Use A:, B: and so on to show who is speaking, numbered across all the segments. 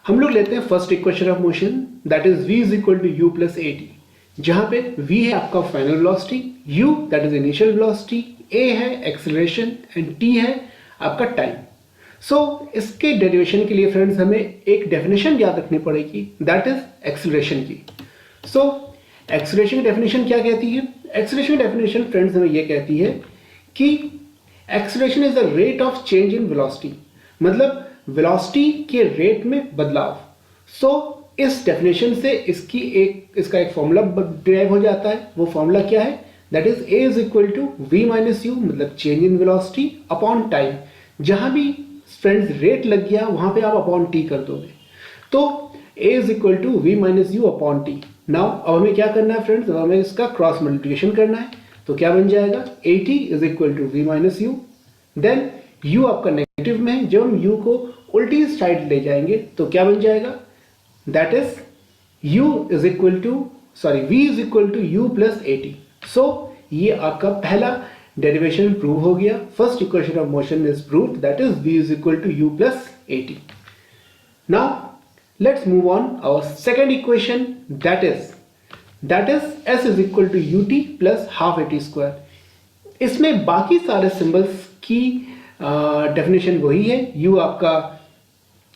A: हम लोग लेते हैं first equation of motion, that is v is equal to u plus a t, जहां पे v है आपका final velocity, u that is initial velocity, a है एक्सेलरेशन एंड t है आपका टाइम। सो इसके डेरिवेशन के लिए फ्रेंड्स हमें एक डेफिनेशन याद रखनी पड़ेगी, दैट इज एक्सेलरेशन की। सो एक्सेलरेशन की डेफिनेशन क्या कहती है? एक्सेलरेशन की डेफिनेशन फ्रेंड्स हमें यह कहती है कि acceleration is the rate of change in velocity, मतलब वेलोसिटी के रेट में बदलाव। सो इस डेफिनेशन से इसका एक फॉर्मूला डिराइव हो जाता है। वो फॉर्मूला क्या है? That is a is equal to v minus u, मतलब change in velocity upon time. जहां भी फ्रेंड्स रेट लग गया वहां पे आप अपॉन t कर दोगे, तो a is equal to v minus u upon t. Now अब हमें क्या करना है फ्रेंड्स? अब हमें इसका क्रॉस मल्टीप्लिकेशन करना है, तो क्या बन जाएगा? at is equal to v minus u, then u आपका नेगेटिव में है, जब हम u को उल्टी साइड ले जाएंगे तो क्या बन जाएगा? That is u is equal to v is equal to u plus a t. So ये आपका पहला डेरिवेशन प्रूव हो गया। First equation of motion is proved, that is v is equal to u plus a t. Now let's move on our second equation, that is s is equal to u t plus half a t square. इसमें बाकी सारे symbols की definition वही है, u आपका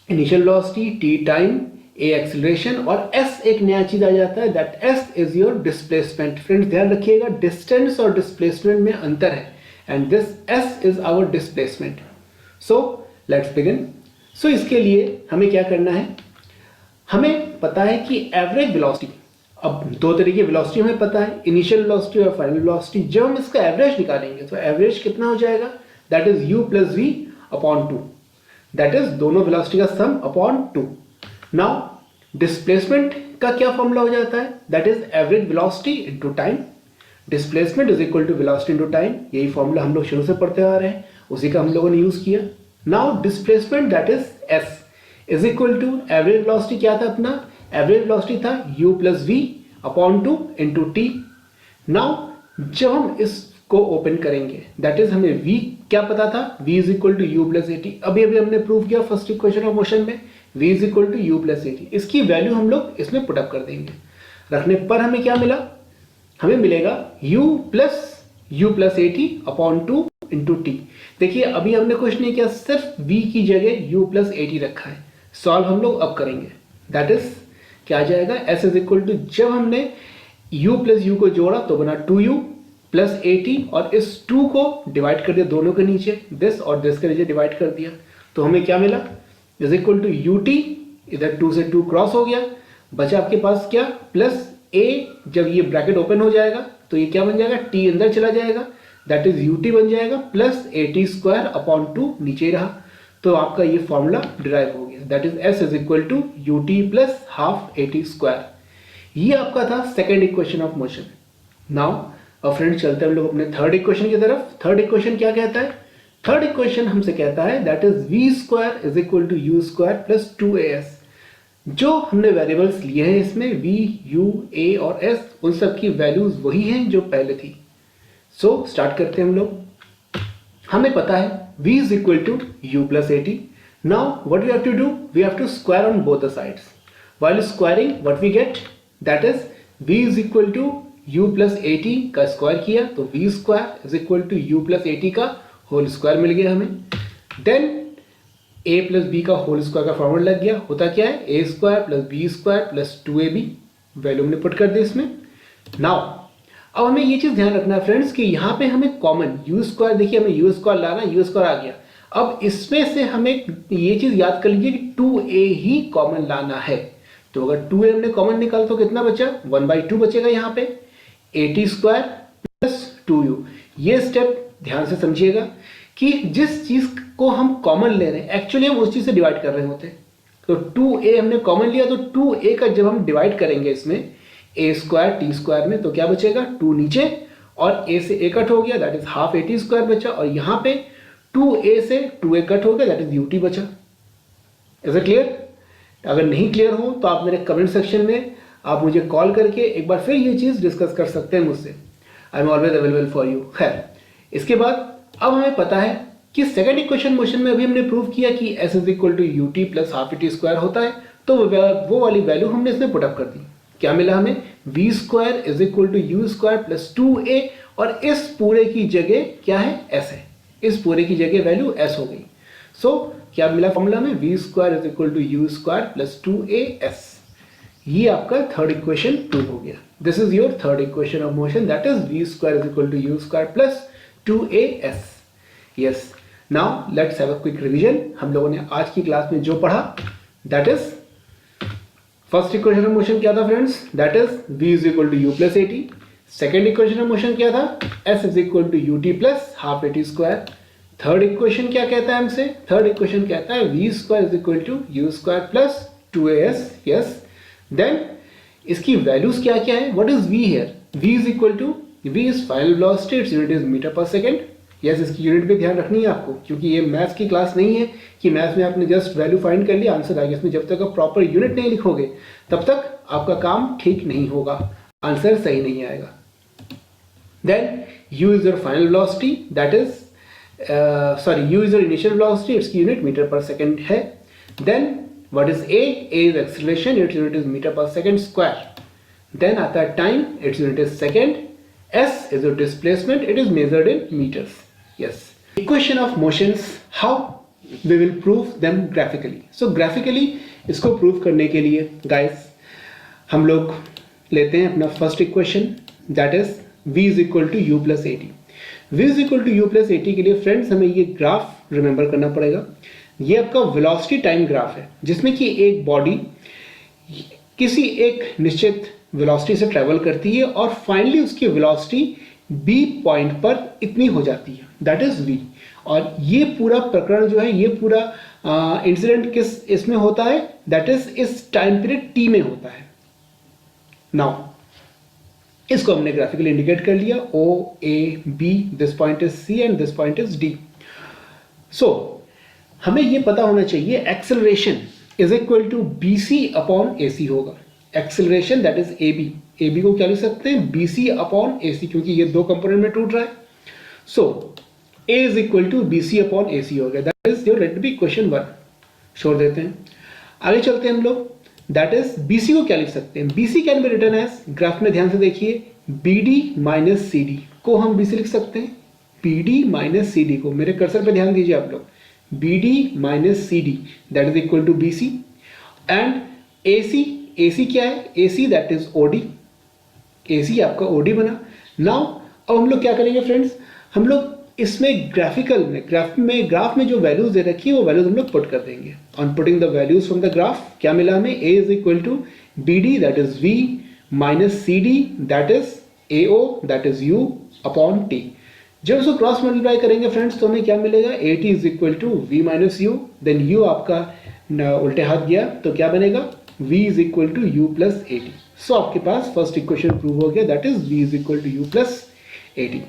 A: initial velocity, t time, a acceleration और s एक नया चीज आ जाता है, that s is your displacement. Friends ध्यान रखिएगा, डिस्टेंस और डिस्प्लेसमेंट में अंतर है, and this s is our displacement. So let's begin. So इसके लिए हमें क्या करना है? हमें पता है कि एवरेज वेलोसिटी, अब दो तरह की वेलोसिटी हमें पता है, इनिशियल वेलोसिटी और फाइनल वेलोसिटी। जब हम इसका एवरेज निकालेंगे तो एवरेज कितना हो जाएगा? That is u plus v upon two, that is दोनों वेलोसिटी का sum upon two. Now displacement का क्या फॉर्मूला हो जाता है? That is average velocity into time. Displacement is equal to velocity into time, यही फॉर्मूला हम लोग शुरू से पढ़ते आ रहे हैं, उसी का हम लोगों ने यूज किया। Now displacement that is s is equal to average velocity क्या था अपना? एवरेज वेलोसिटी था u plus v upon two into t. Now जब हम इसको ओपन करेंगे, दैट इज हमें v क्या पता था? v is equal to u plus a t. अभी हमने प्रूव किया फर्स्ट इक्वेशन ऑफ मोशन में, v is equal to u plus a t. इसकी वैल्यू हम लोग इसमें पुटअप कर देंगे। रखने पर हमें क्या मिला? हमें मिलेगा u plus a T upon two into T. देखिए अभी हमने कुछ नहीं किया, सिर्फ v की जगह u प्लस ए टी रखा है। सॉल्व हम लोग अब करेंगे, दैट इज क्या आ जाएगा? s इज इक्वल टू, जब हमने u प्लस u को जोड़ा तो बना 2u प्लस ए टी, और इस 2 को डिवाइड कर दिया दोनों के नीचे, दिस और दिस के नीचे डिवाइड कर दिया, तो हमें क्या मिला? Is equal to u t, इधर 2 से 2 क्रॉस हो गया, बचा आपके पास क्या? प्लस a, जब ये ब्रैकेट ओपन हो जाएगा तो ये क्या बन जाएगा? t अंदर चला जाएगा, दैट इज यू टी बन जाएगा, plus a t square upon two नीचे रहा, तो आपका ये फॉर्मूला डिराइव हो गया, that is s is equal to u t plus half a t square. ये आपका था second equation of motion. Now और फ्रेंड्स चलते हैं हम लोग अपने थर्ड इक्वेशन की तरफ। थर्ड इक्वेशन क्या कहता है? थर्ड इक्वेशन हमसे कहता है that is v square is equal to u square plus 2as। जो हमने वेरिएबल्स लिए हैं इसमें v, u, a और s, उन सब की वैल्यूज वही हैं जो पहले थी। सो स्टार्ट करते हैं हम लोग। हमें पता है v is equal to u plus a t. Now what we have to do? We have to square on both the sides. While squaring what we get? That is v is equal to u plus a t का square किया तो v square is equal to u plus a t का whole square मिल गया हमें। Then a plus b का whole square का formula लग गया। होता क्या है? a square plus b square plus 2ab, value हमने पुट कर दी इसमें। नाउ अब हमें ये चीज ध्यान रखना है फ्रेंड्स कि यहाँ पे हमें कॉमन u स्क्वायर, देखिए हमें u स्क्वायर लाना, u स्क्वायर आ गया। अब इसमें से हमें ये चीज याद कर लीजिए कि 2a ही कॉमन लाना है। तो अगर 2a हमने कॉमन निकाला तो कितना बचा? 1/2 बचेगा यहाँ पे, ए टी स्क्वायर प्लस 2u। ये स्टेप ध्यान से समझिएगा कि जिस चीज को हम कॉमन ले रहे हैं एक्चुअली हम उस चीज से डिवाइड कर रहे होते हैं। तो 2a हमने कॉमन लिया, तो 2a का जब हम डिवाइड करेंगे इसमें a स्क्वायर टी स्क्वायर में, तो क्या बचेगा? 2 नीचे और a से a कट हो गया, that is half a t square बचा, और यहाँ पे 2a से 2a कट हो गया, दैट इज यू टी बचा। Is it clear? अगर नहीं क्लियर हो तो आप मेरे कमेंट सेक्शन में आप मुझे कॉल करके एक बार फिर ये चीज डिस्कस कर सकते हैं मुझसे। I am always available for you. खैर, इसके बाद अब हमें पता है कि सेकंड इक्वेशन मोशन में अभी हमने प्रूव किया कि s is equal to u t plus half a t square होता है, तो वो वाली वैल्यू हमने इसमें पुटअप कर दी। क्या मिला हमें? V square is equal to u square plus 2a, और इस पूरे की जगह क्या है? s है। इस पूरे की जगह वैल्यू s हो गई। सो क्या मिला फॉर्मूला में? V square is equal to u square plus 2as। ये आपका थर्ड इक्वेशन प्रूव हो गया। This is your third equation of motion, that is v square is equal to u square plus 2as। Yes, now let's have a quick revision. हम लोगों ने आज की class में जो पढ़ा, that is first equation of motion क्या था friends? That is v is equal to u plus a t. Second equation of motion क्या था? s is equal to u t plus half a t square. Third equation क्या कहता है हमसे? Third equation कहता है v square is equal to u square plus 2as। Yes, then इसकी values क्या क्या है? What is v here? v is equal to, v is final velocity, its unit is metre per second. Yes, इसकी unit पे ध्यान रखनी है आपको, क्योंकि ये मैथ्स की क्लास नहीं है कि मैथ्स में आपने जस्ट वैल्यू फाइंड कर लिया, आंसर आ गया। इसमें जब तक आप प्रॉपर यूनिट नहीं लिखोगे तब तक आपका काम ठीक नहीं होगा, आंसर सही नहीं आएगा। Then u is your final velocity, that is u is your initial velocity, its unit metre per second है। Then what is a? a is acceleration, its unit is metre per second square. Then आता है time, its unit is second. s is your displacement, it is measured in meters. Yes, equation of motions, how we will prove them graphically. So graphically इसको prove करने के लिए guys हम लोग लेते हैं अपना first equation, that is v is equal to u plus at। v is equal to u plus at के लिए फ्रेंड्स हमें ये ग्राफ रिमेंबर करना पड़ेगा। ये आपका वेलोसिटी टाइम ग्राफ है, जिसमें कि एक बॉडी किसी एक निश्चित वेलोसिटी से ट्रेवल करती है और फाइनली उसकी वेलोसिटी b पॉइंट पर इतनी हो जाती है, दैट इज v। और ये पूरा प्रकरण जो है, ये पूरा इंसिडेंट किस इसमें होता है? दैट इज इस टाइम पीरियड t में होता है। नाउ इसको हमने ग्राफिकली इंडिकेट कर लिया, o a b, this point is c and this point is d। So हमें ये पता होना चाहिए acceleration is equal to bc upon ac होगा। एक्सेलरेशन दैट इज AB को क्या लिख सकते हैं? BC अपॉन AC, क्योंकि ये दो कंपोनेंट में टूट रहा है। So A is equal to BC upon AC हो गया, that is your let b question 1। छोड़ देते हैं, आगे चलते हैं हम लोग। दैट इज BC को क्या लिख सकते हैं? BC can be written as, graph में ध्यान से देखिए, BD माइनस CD को हम BC लिख सकते हैं। BD माइनस CD को, मेरे कर्सर पे ध्यान दीजिए आप लोग, BD minus CD that is equal to BC। And AC क्या है? AC that is OD, AC आपका OD बना। नाउ अब हम लोग क्या करेंगे फ्रेंड्स? हम लोग इसमें ग्राफ में जो वैल्यूज दे रखी है वो वैल्यूज हम लोग पुट कर देंगे। On putting the values from the graph क्या मिला हमें? A is equal to BD that is V minus CD that is AO that is U upon T। जब उसको क्रॉस मल्टीप्लाई करेंगे फ्रेंड्स तो हमें क्या मिलेगा? AT is equal to V minus U, then U आपका उल्टे हाथ गया तो क्या बनेगा? v is equal to u plus a t. So आपके पास फर्स्ट इक्वेशन प्रूव हो गया, that is v is equal to u plus a t.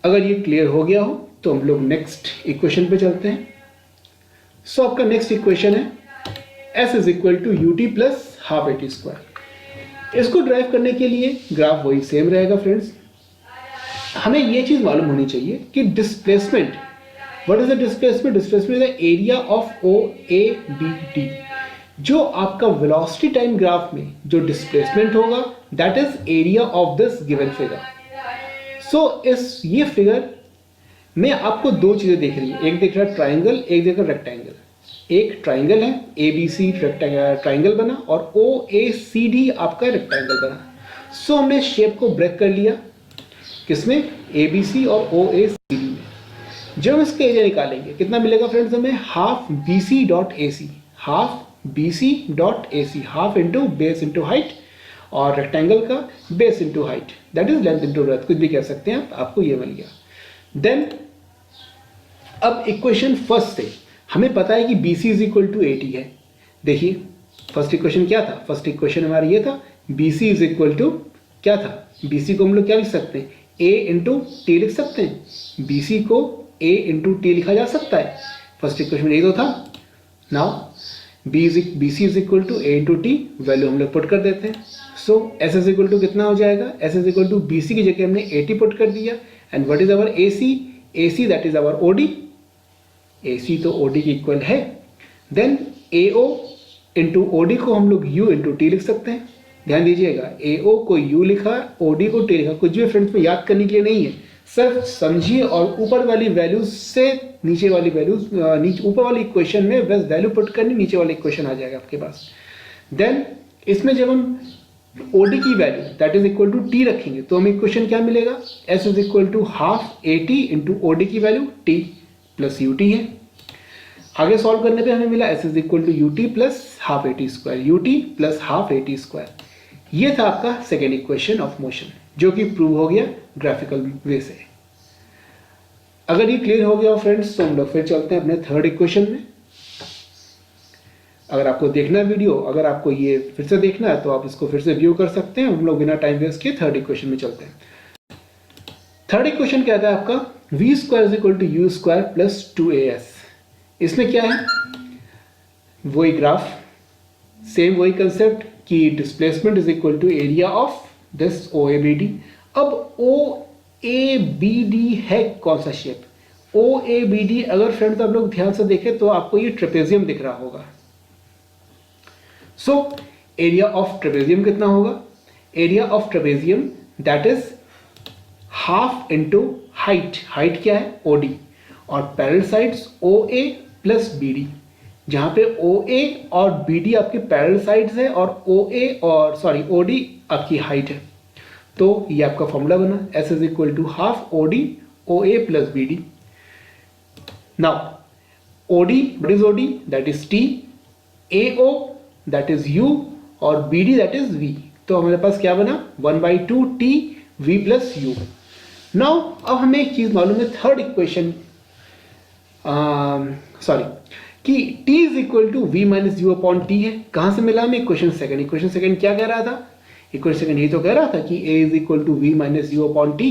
A: अगर ये क्लियर हो गया हो तो हम लोग नेक्स्ट इक्वेशन पे चलते हैं। सो आपका नेक्स्ट इक्वेशन है s is equal to u t plus half a t square. इसको ड्राइव करने के लिए ग्राफ वही सेम रहेगा फ्रेंड्स। हमें ये चीज मालूम होनी चाहिए कि displacement, what is the displacement? Displacement is the area of O A B D. जो आपका वेलोसिटी टाइम ग्राफ में जो डिस्प्लेसमेंट होगा that is area of this given figure. So इस ये फिगर में आपको दो चीजें दिख रही है, एक दिख रहा है ट्राइंगल, एक दिख रहा है रेक्टेंगल। एक ट्राइंगल है, ABC ट्राइंगल बना और OACD आपका रेक्टेंगल बना। सो हमने शेप को ब्रेक कर लिया, किसमें? ABC और OACD में। जब इसके एरिया निकालेंगे कितना मिलेगा फ्रेंड्स हमें? Half BC dot AC, half BC dot AC, half into base into height, और रेक्टेंगल का base into height that is length into breadth, कुछ भी कह सकते हैं आप, आपको ये मिल गया। देन अब इक्वेशन फर्स्ट से हमें पता है कि BC इज इक्वल टू 80 है। देखिए फर्स्ट इक्वेशन क्या था? फर्स्ट इक्वेशन हमारा ये था, BC इज इक्वल टू क्या था? BC को हम लोग क्या लिख सकते हैं? A इंटू टी लिख सकते हैं। BC को A इंटू टी लिखा जा सकता है, फर्स्ट इक्वेशन में यही तो था। Now BC is equal to A into t, value हम लोग पुट कर देते हैं। So S is equal to कितना हो जाएगा? S is equal to BC की जगह हमने 80 पुट कर दिया। And what is our AC that is our OD, AC तो OD की इक्वल है। देन AO इंटू ओ डी को हम लोग यू इंटू टी लिख सकते हैं। ध्यान दीजिएगा, ए ओ को यू लिखा, ओ डी को टी लिखा, कुछ भी फ्रेंड्स में याद करने के लिए नहीं है, सिर्फ समझिए और ऊपर वाली वैल्यूज से नीचे वाली वैल्यूज, ऊपर वाली इक्वेशन में बस वैल्यू पुट करनी, नीचे वाली इक्वेशन आ जाएगा आपके पास। देन इसमें जब हम ओ डी की value that is equal to t रखेंगे तो हमें इक्वेशन क्या मिलेगा, s is equal to half a t into O D की value t plus u t है। आगे सॉल्व करने पे हमें मिला s is equal to u t plus half a t square, u t plus half a t square. ये था आपका सेकेंड इक्वेशन ऑफ मोशन जो कि प्रूव हो गया ग्राफिकल वे से। अगर ये क्लियर हो गया फ्रेंड्स तो हम लोग फिर चलते हैं अपने थर्ड इक्वेशन में। अगर आपको देखना वीडियो, अगर आपको ये फिर से देखना है तो आप इसको फिर से व्यू कर सकते हैं। हम लोग बिना टाइम वेस्ट किए थर्ड इक्वेशन में चलते हैं। थर्ड इक्वेशन क्या था आपका, v square is equal to u square plus 2as। इसमें क्या है, वही ग्राफ, सेम वही कंसेप्ट कि displacement is equal to area of this o A B d. अब ओ ए बी डी है कौन सा shape, o A B d अगर फ्रेंड्स आप लोग ध्यान से देखें तो आपको ये ट्रेपेजियम दिख रहा होगा। सो एरिया ऑफ ट्रेपेजियम कितना होगा, area of trapezium that is half into height, height क्या है ओ डी, और parallel sides o a plus b d, जहां पे ओ ए और बी डी आपके पैरेलल साइड्स है और ओ ए और सॉरी ओ डी आपकी हाइट है। तो ये आपका फॉर्मूला बना s is equal to half o d o a plus b d. Now o d what is o D that is t, A O that is u और B D that is v. तो हमारे पास क्या बना 1/2 t v plus u. Now अब हमें एक चीज मालूम है थर्ड इक्वेशन सॉरी कि t is equal to v minus u upon t है। कहां से मिला हमें, इक्वेशन सेकंड। इक्वेशन सेकंड क्या कह रहा था, इक्वेशन सेकंड ये तो कह रहा था कि a is equal to v minus u upon t.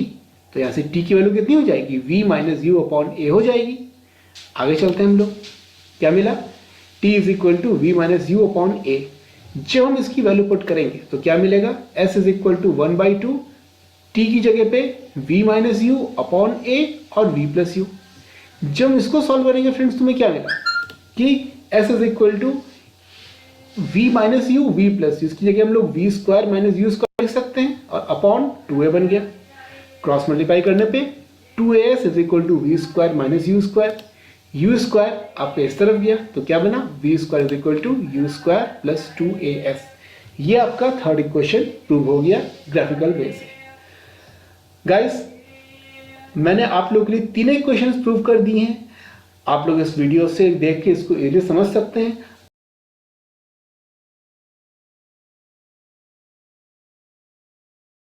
A: तो यहां से t की वैल्यू कितनी हो जाएगी, v माइनस यू अपॉन ए हो जाएगी। आगे चलते हैं हम लोग, क्या मिला t is equal to v minus u upon a. जब हम इसकी वैल्यू पुट करेंगे तो क्या मिलेगा, s is equal to 1/2 t की जगह पे v minus u upon a और v प्लस यू। जब हम इसको सॉल्व करेंगे फ्रेंड्स तुम्हें क्या मिला कि s is equal to v minus u v plus u, इसकी जगह हम लोग v square minus u square लिख सकते हैं और अपॉन 2a बन गया। क्रॉस मल्टीप्लाई करने पे 2as is equal to v square minus u square, u square आपके इस तरफ गया तो क्या बना v square is equal to u square plus 2as। ये आपका थर्ड इक्वेशन प्रूव हो गया ग्राफिकल वे से। गाइस मैंने आप लोगों के लिए तीनों इक्वेशंस प्रूव कर दी हैं। आप लोग इस वीडियो से देख के इसको इजीली समझ सकते हैं।